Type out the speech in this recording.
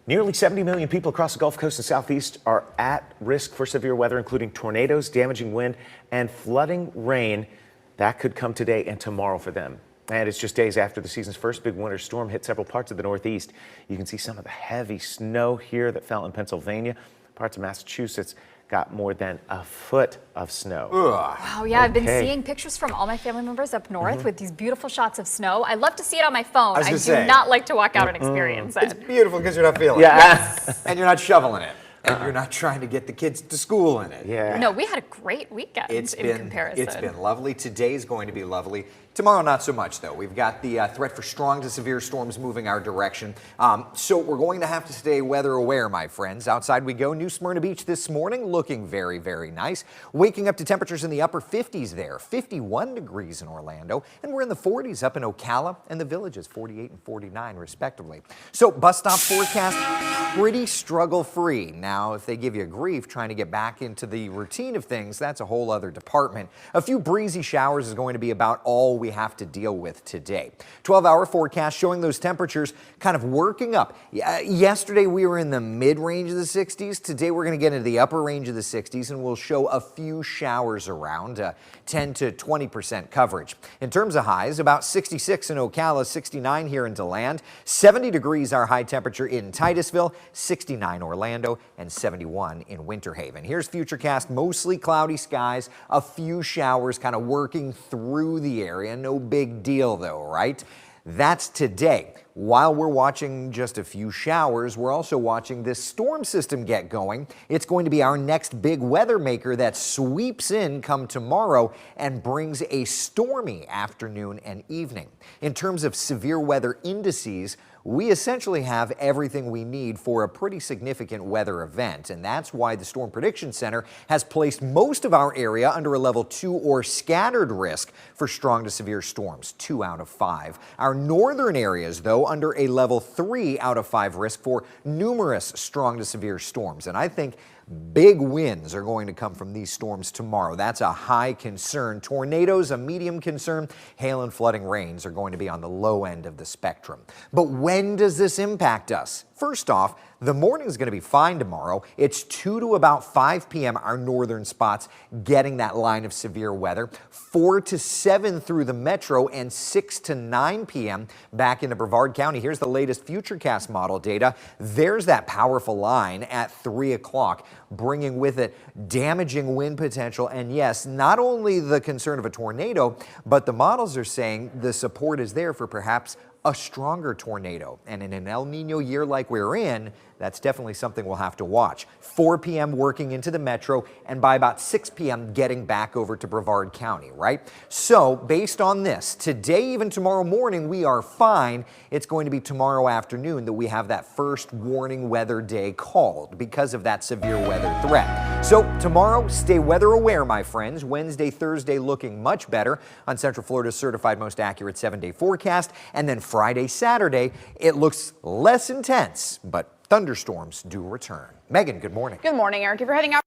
Nearly 70 million people across the Gulf Coast and Southeast are at risk for severe weather, including tornadoes, damaging wind, and flooding rain. That could come today and tomorrow for them. And it's just days after the season's first big winter storm hit several parts of the Northeast. You can see some of the heavy snow here that fell in Pennsylvania. Parts of Massachusetts got more than a foot of snow. Wow, yeah, I've been seeing pictures from all my family members up north with these beautiful shots of snow. I love to see it on my phone. I do not like to walk out and experience it. It's beautiful because you're not feeling it. Yes. And you're not shoveling it. And you're not trying to get the kids to school in it. Yeah. No, we had a great weekend in comparison. It's been lovely. Today's going to be lovely. Tomorrow, not so much, though. We've got the threat for strong to severe storms moving our direction. So we're going to have to stay weather aware, my friends. Outside we go. New Smyrna Beach this morning looking very, very nice. Waking up to temperatures in the upper 50s there. 51 degrees in Orlando. And we're in the 40s up in Ocala and the Villages, 48 and 49 respectively. So bus stop forecast, pretty struggle-free. Now, if they give you grief trying to get back into the routine of things, that's a whole other department. A few breezy showers is going to be about all we have to deal with today. 12-hour forecast showing those temperatures kind of working up. Yesterday we were in the mid-range of the 60s. Today we're going to get into the upper range of the 60s and we'll show a few showers around, 10 to 20% coverage. In terms of highs, about 66 in Ocala, 69 here in DeLand, 70 degrees our high temperature in Titusville, 69 Orlando, and 71 in Winter Haven. Here's Futurecast, mostly cloudy skies, a few showers kind of working through the area. No big deal though, right? That's today. While we're watching just a few showers, we're also watching this storm system get going. It's going to be our next big weather maker that sweeps in come tomorrow and brings a stormy afternoon and evening. In terms of severe weather indices, we essentially have everything we need for a pretty significant weather event, and that's why the Storm Prediction Center has placed most of our area under a level 2 or scattered risk for strong to severe storms, 2 out of 5. Our northern areas, though, under a level 3 out of 5 risk for numerous strong to severe storms, and I think big winds are going to come from these storms tomorrow. That's a high concern. Tornadoes, a medium concern. Hail and flooding rains are going to be on the low end of the spectrum. But when does this impact us? First off, the morning is going to be fine tomorrow. It's 2 to about 5 p.m. our northern spots getting that line of severe weather. 4 to 7 through the metro and 6 to 9 p.m. back into Brevard County. Here's the latest Futurecast model data. There's that powerful line at 3 o'clock, bringing with it damaging wind potential. And yes, not only the concern of a tornado, but the models are saying the support is there for perhaps a stronger tornado. And in an El Nino year like we're in, that's definitely something we'll have to watch. 4 p.m. working into the metro, and by about 6 p.m. getting back over to Brevard County, right? So based on this, today, even tomorrow morning, we are fine. It's going to be tomorrow afternoon that we have that first warning weather day called because of that severe weather threat. So tomorrow, stay weather aware, my friends. Wednesday, Thursday looking much better on Central Florida's certified most accurate 7-day forecast. And then Friday, Saturday, it looks less intense, but thunderstorms do return. Megan, good morning. Good morning, Eric. If you're heading out